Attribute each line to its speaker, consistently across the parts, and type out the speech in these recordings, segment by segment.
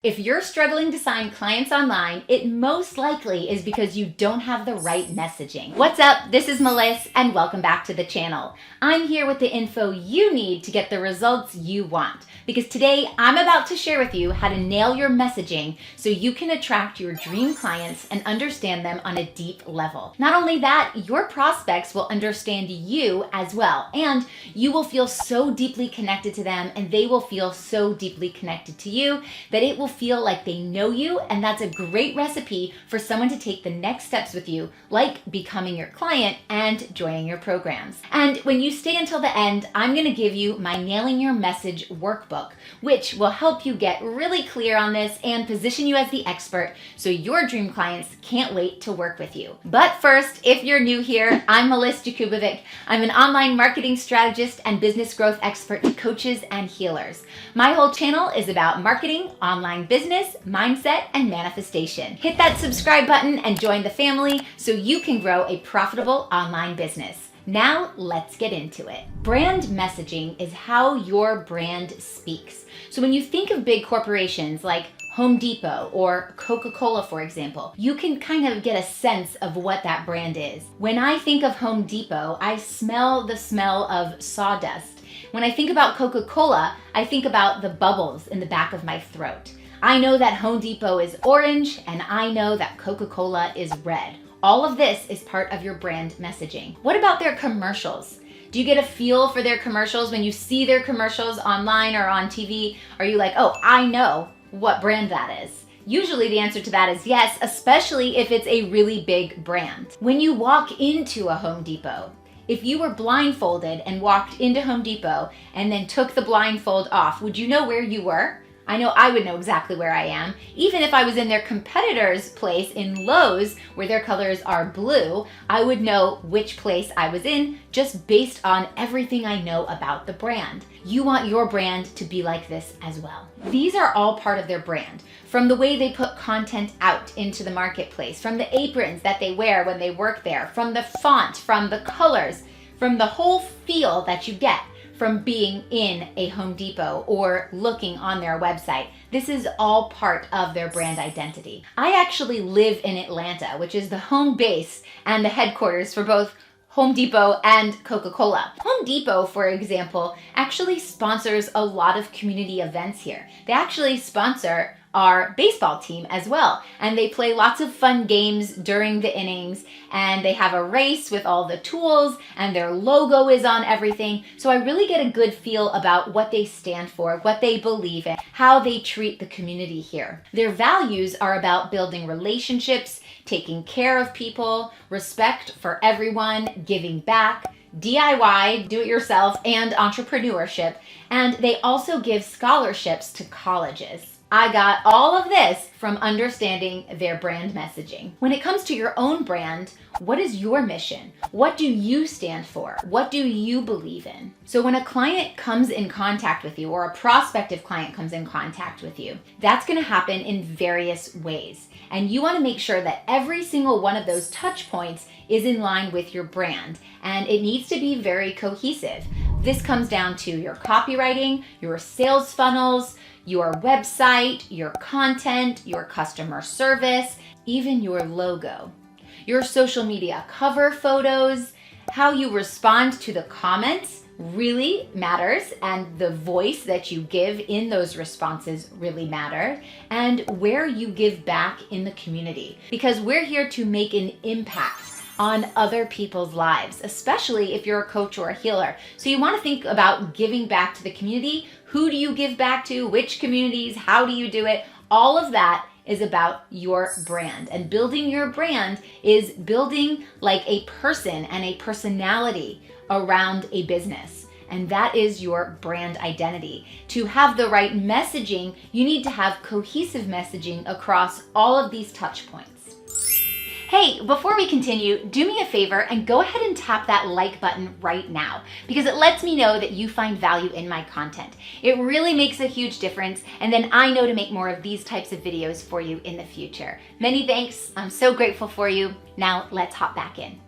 Speaker 1: If you're struggling to sign clients online, it most likely is because you don't have the right messaging. What's up? This is Meliss, and welcome back to the channel. I'm here with the info you need to get the results you want, because today I'm about to share with you how to nail your messaging so you can attract your dream clients and understand them on a deep level. Not only that, your prospects will understand you as well, and you will feel so deeply connected to them, and they will feel so deeply connected to you that it will feel like they know you, and that's a great recipe for someone to take the next steps with you, like becoming your client and joining your programs. And when you stay until the end, I'm going to give you my Nailing Your Message Workbook, which will help you get really clear on this and position you as the expert so your dream clients can't wait to work with you. But first, if you're new here, I'm Meliss. I'm an online marketing strategist and business growth expert to coaches and healers. My whole channel is about marketing, online business, mindset, and manifestation. Hit that subscribe button and join the family so you can grow a profitable online business. Now, let's get into it. Brand messaging is how your brand speaks. So when you think of big corporations like Home Depot or Coca-Cola, for example, you can kind of get a sense of what that brand is. When I think of Home Depot, I smell the smell of sawdust. When I think about Coca-Cola, I think about the bubbles in the back of my throat. I know that Home Depot is orange, and I know that Coca-Cola is red. All of this is part of your brand messaging. What about their commercials? Do you get a feel for their commercials when you see their commercials online or on TV? Are you like, oh, I know what brand that is? Usually the answer to that is yes, especially if it's a really big brand. When you walk into a Home Depot, if you were blindfolded and walked into Home Depot and then took the blindfold off, would you know where you were? I know I would know exactly where I am. Even if I was in their competitor's place in Lowe's, where their colors are blue, I would know which place I was in just based on everything I know about the brand. You want your brand to be like this as well. These are all part of their brand. From the way they put content out into the marketplace, from the aprons that they wear when they work there, from the font, from the colors, from the whole feel that you get from being in a Home Depot or looking on their website. This is all part of their brand identity. I actually live in Atlanta, which is the home base and the headquarters for both Home Depot and Coca-Cola. Home Depot, for example, actually sponsors a lot of community events here. They actually sponsor our baseball team as well, and they play lots of fun games during the innings, and they have a race with all the tools, and their logo is on everything. So I really get a good feel about what they stand for, what they believe in, how they treat the community here. Their values are about building relationships, taking care of people, respect for everyone, giving back, DIY, do-it-yourself, and entrepreneurship, and they also give scholarships to colleges. I got all of this from understanding their brand messaging. When it comes to your own brand, what is your mission? What do you stand for? What do you believe in? So when a client comes in contact with you, or a prospective client comes in contact with you, that's going to happen in various ways. And you want to make sure that every single one of those touch points is in line with your brand, and it needs to be very cohesive. This comes down to your copywriting, your sales funnels, your website, your content, your customer service, even your logo, your social media cover photos, how you respond to the comments really matters, and the voice that you give in those responses really matter, and where you give back in the community, because we're here to make an impact on other people's lives, especially if you're a coach or a healer. So you want to think about giving back to the community. Who do you give back to? Which communities? How do you do it? All of that is about your brand. And building your brand is building like a person and a personality around a business. And that is your brand identity. To have the right messaging, you need to have cohesive messaging across all of these touch points. Hey, before we continue, do me a favor and go ahead and tap that like button right now, because it lets me know that you find value in my content. It really makes a huge difference, and then I know to make more of these types of videos for you in the future. Many thanks. I'm so grateful for you. Now let's hop back in.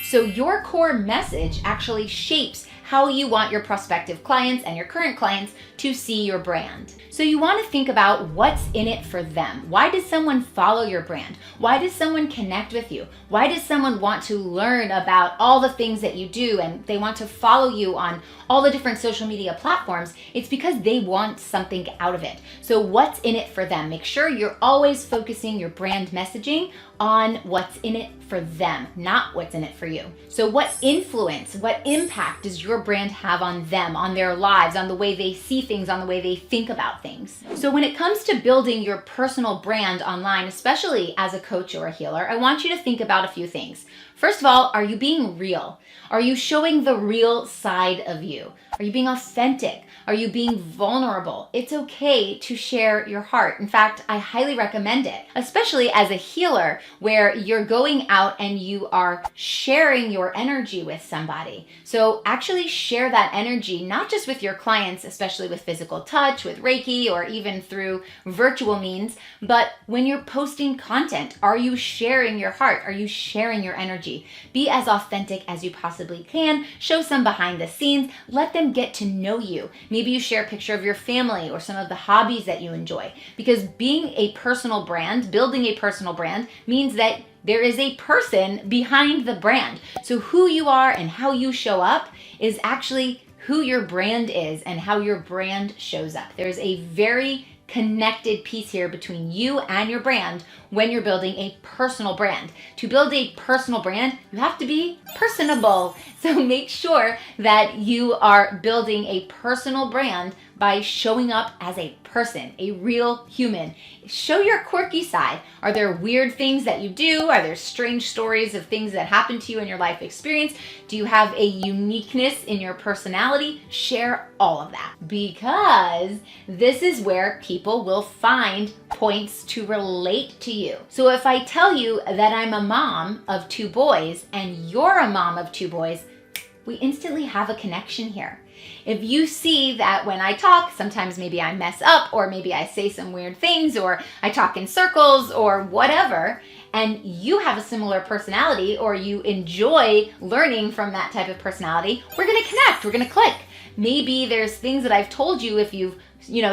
Speaker 1: So your core message actually shapes how how you want your prospective clients and your current clients to see your brand. So you want to think about what's in it for them. Why does someone follow your brand? Why does someone connect with you? Why does someone want to learn about all the things that you do and they want to follow you on all the different social media platforms? It's because they want something out of it. So what's in it for them? Make sure you're always focusing your brand messaging on what's in it for them, not what's in it for you. So what influence, what impact does your brand have on them, on their lives, on the way they see things, on the way they think about things? So when it comes to building your personal brand online, especially as a coach or a healer, I want you to think about a few things. First of all, are you being real? Are you showing the real side of you? Are you being authentic? Are you being vulnerable? It's okay to share your heart. In fact, I highly recommend it, especially as a healer where you're going out and you are sharing your energy with somebody. So actually share that energy, not just with your clients, especially with physical touch, with Reiki, or even through virtual means, but when you're posting content, are you sharing your heart? Are you sharing your energy? Be as authentic as you possibly can. Show some behind the scenes. Let them get to know you. Maybe you share a picture of your family or some of the hobbies that you enjoy. Because being a personal brand, building a personal brand, means that there is a person behind the brand. So who you are and how you show up is actually who your brand is and how your brand shows up. There's a very connected piece here between you and your brand when you're building a personal brand. To build a personal brand, you have to be personable. So make sure that you are building a personal brand by showing up as a person, a real human. Show your quirky side. Are there weird things that you do? Are there strange stories of things that happen to you in your life experience? Do you have a uniqueness in your personality? Share all of that, because this is where people will find points to relate to you. So if I tell you that I'm a mom of 2 boys and you're a mom of 2 boys, we instantly have a connection here. If you see that when I talk, sometimes maybe I mess up, or maybe I say some weird things, or I talk in circles or whatever, and you have a similar personality, or you enjoy learning from that type of personality, we're gonna connect, we're gonna click. Maybe there's things that I've told you if you've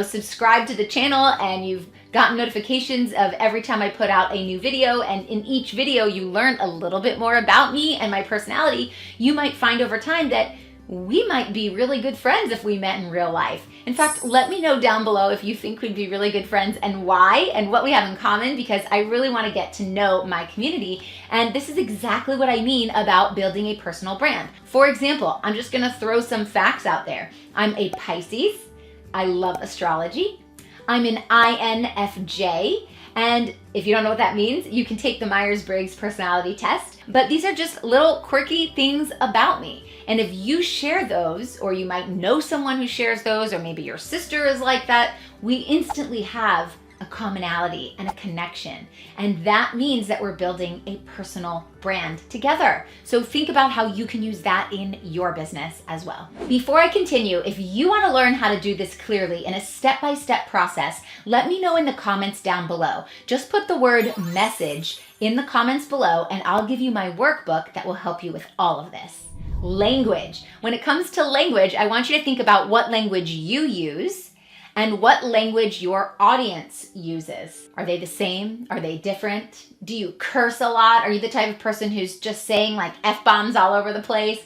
Speaker 1: subscribed to the channel and you've gotten notifications of every time I put out a new video, and in each video you learn a little bit more about me and my personality. You might find over time that we might be really good friends if we met in real life. In fact, let me know down below if you think we'd be really good friends and why, and what we have in common, because I really want to get to know my community. And this is exactly what I mean about building a personal brand. For example, I'm just going to throw some facts out there. I'm a Pisces. I love astrology. I'm an INFJ. And if you don't know what that means, you can take the Myers-Briggs personality test. But these are just little quirky things about me. And if you share those, or you might know someone who shares those, or maybe your sister is like that, we instantly have a commonality and a connection. And that means that we're building a personal brand together. So think about how you can use that in your business as well. Before I continue, if you want to learn how to do this clearly in a step-by-step process, let me know in the comments down below. Just put the word message in the comments below, and I'll give you my workbook that will help you with all of this. Language. When it comes to language, I want you to think about what language you use and what language your audience uses. Are they the same? Are they different? Do you curse a lot? Are you the type of person who's just saying like F-bombs all over the place?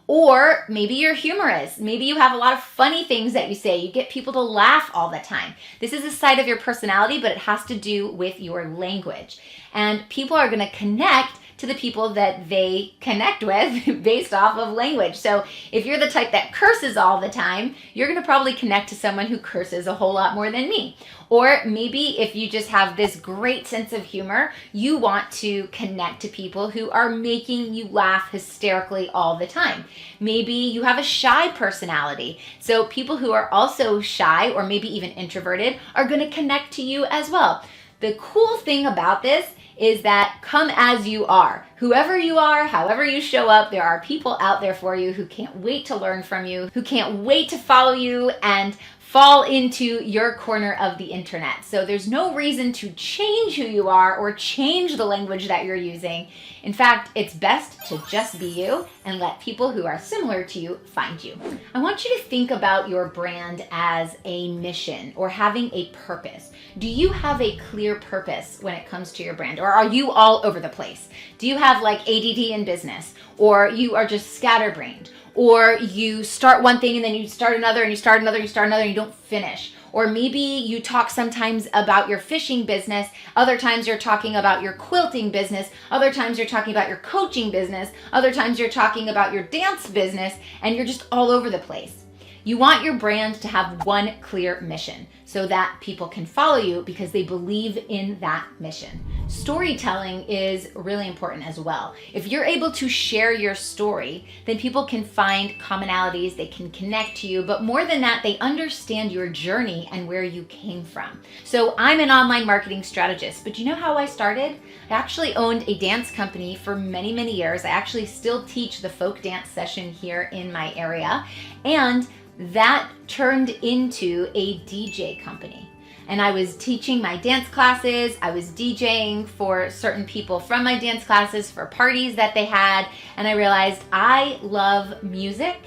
Speaker 1: Or maybe you're humorous. Maybe you have a lot of funny things that you say. You get people to laugh all the time. This is a side of your personality, but it has to do with your language. And people are going to connect to the people that they connect with based off of language. So if you're the type that curses all the time, you're going to probably connect to someone who curses a whole lot more than me. Or maybe if you just have this great sense of humor, you want to connect to people who are making you laugh hysterically all the time. Maybe you have a shy personality. So people who are also shy, or maybe even introverted, are going to connect to you as well. The cool thing about this is that come as you are. Whoever you are, however you show up, there are people out there for you who can't wait to learn from you, who can't wait to follow you and fall into your corner of the internet. So there's no reason to change who you are or change the language that you're using. In fact, it's best to just be you and let people who are similar to you find you. I want you to think about your brand as a mission or having a purpose. Do you have a clear purpose when it comes to your brand, or are you all over the place? Do you have like ADD in business, or you are just scatterbrained, or you start one thing and then you start another and you start another and you start another and you don't finish? Or maybe you talk sometimes about your fishing business, other times you're talking about your quilting business, other times you're talking about your coaching business, other times you're talking about your dance business, and you're just all over the place. You want your brand to have one clear mission so that people can follow you because they believe in that mission. Storytelling is really important as well. If you're able to share your story, then people can find commonalities, they can connect to you, but more than that, they understand your journey and where you came from. So I'm an online marketing strategist, but you know how I started? I actually owned a dance company for many, many years. I actually still teach the folk dance session here in my area, and that turned into a DJ company. And I was teaching my dance classes, I was DJing for certain people from my dance classes for parties that they had, and I realized I love music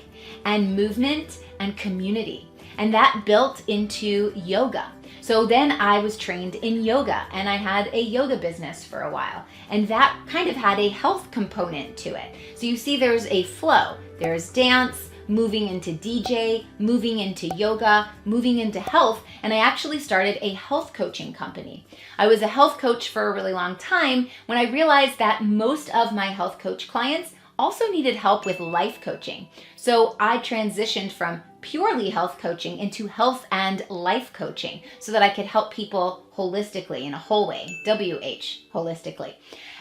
Speaker 1: and movement and community. And that built into yoga. So then I was trained in yoga, and I had a yoga business for a while, and that kind of had a health component to it. So you see there's a flow. There's dance, moving into DJ, moving into yoga, moving into health, and I actually started a health coaching company. I was a health coach for a really long time when I realized that most of my health coach clients also needed help with life coaching. So I transitioned from purely health coaching into health and life coaching so that I could help people holistically, in a whole way, WH, holistically.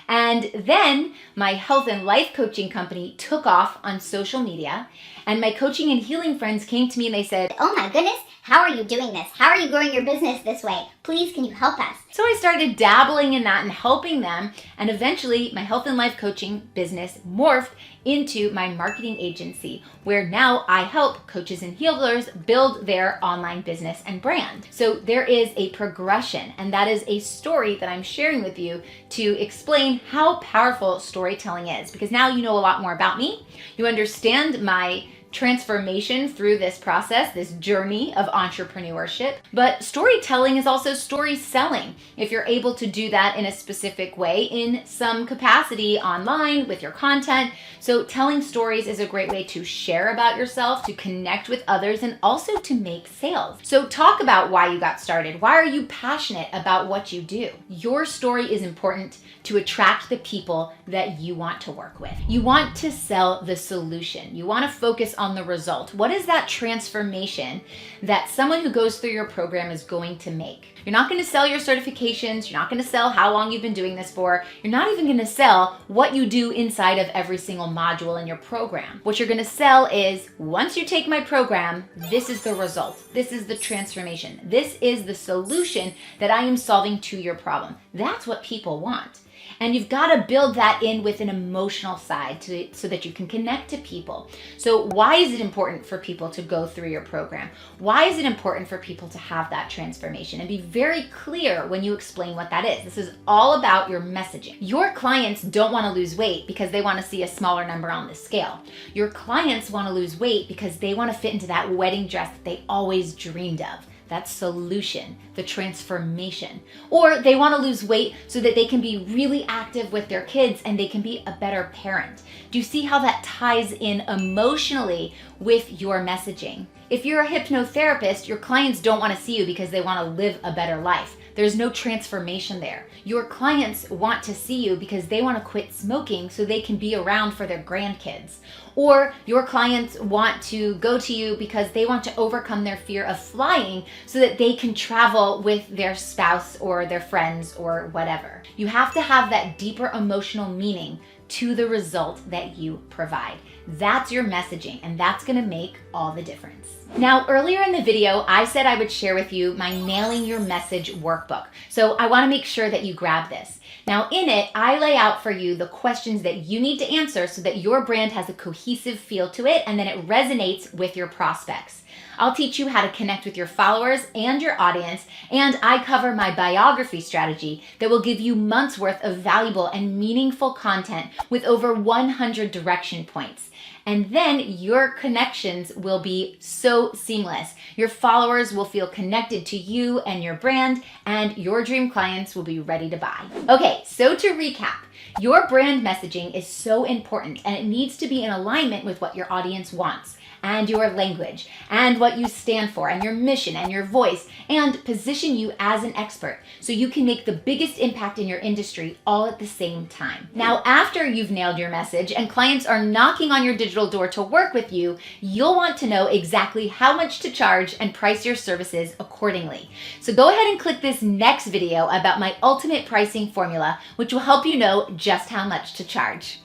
Speaker 1: And then my health and life coaching company took off on social media, and my coaching and healing friends came to me and they said,
Speaker 2: "Oh my goodness, how are you doing this? How are you growing your business this way? Please, can you help us?"
Speaker 1: So I started dabbling in that and helping them, and eventually my health and life coaching business morphed into my marketing agency, where now I help coaches and healers build their online business and brand. So there is a progression, and that is a story that I'm sharing with you to explain how powerful storytelling is, because now you know a lot more about me. You understand my transformation through this process, this journey of entrepreneurship. But storytelling is also story selling. If you're able to do that in a specific way in some capacity online with your content. So telling stories is a great way to share about yourself, to connect with others, and also to make sales. So talk about why you got started. Why are you passionate about what you do? Your story is important to attract the people that you want to work with. You want to sell the solution. You want to focus on the result. What is that transformation that someone who goes through your program is going to make? You're not going to sell your certifications. You're not going to sell how long you've been doing this for. You're not even going to sell what you do inside of every single module in your program. What you're going to sell is, once you take my program, this is the result. This is the transformation. This is the solution that I am solving to your problem. That's what people want. And you've got to build that in with an emotional side so that you can connect to people. So why is it important for people to go through your program? Why is it important for people to have that transformation? And be very clear when you explain what that is. This is all about your messaging. Your clients don't want to lose weight because they want to see a smaller number on the scale. Your clients want to lose weight because they want to fit into that wedding dress that they always dreamed of. That solution, the transformation. Or they want to lose weight so that they can be really active with their kids and they can be a better parent. Do you see how that ties in emotionally with your messaging? If you're a hypnotherapist, your clients don't want to see you because they want to live a better life. There's no transformation there. Your clients want to see you because they want to quit smoking so they can be around for their grandkids. Or your clients want to go to you because they want to overcome their fear of flying so that they can travel with their spouse or their friends or whatever. You have to have that deeper emotional meaning to the result that you provide. That's your messaging, and that's gonna make all the difference. Now, earlier in the video, I said I would share with you my Nailing Your Message Workbook. So I wanna make sure that you grab this. Now in it, I lay out for you the questions that you need to answer so that your brand has a cohesive feel to it and then it resonates with your prospects. I'll teach you how to connect with your followers and your audience, and I cover my biography strategy that will give you months worth of valuable and meaningful content with over 100 direction points. And then your connections will be so seamless. Your followers will feel connected to you and your brand, and your dream clients will be ready to buy. Okay, so to recap, your brand messaging is so important and it needs to be in alignment with what your audience wants, and your language, and what you stand for, and your mission, and your voice, and position you as an expert so you can make the biggest impact in your industry all at the same time. Now, after you've nailed your message and clients are knocking on your digital door to work with you, you'll want to know exactly how much to charge and price your services accordingly. So go ahead and click this next video about my ultimate pricing formula, which will help you know just how much to charge.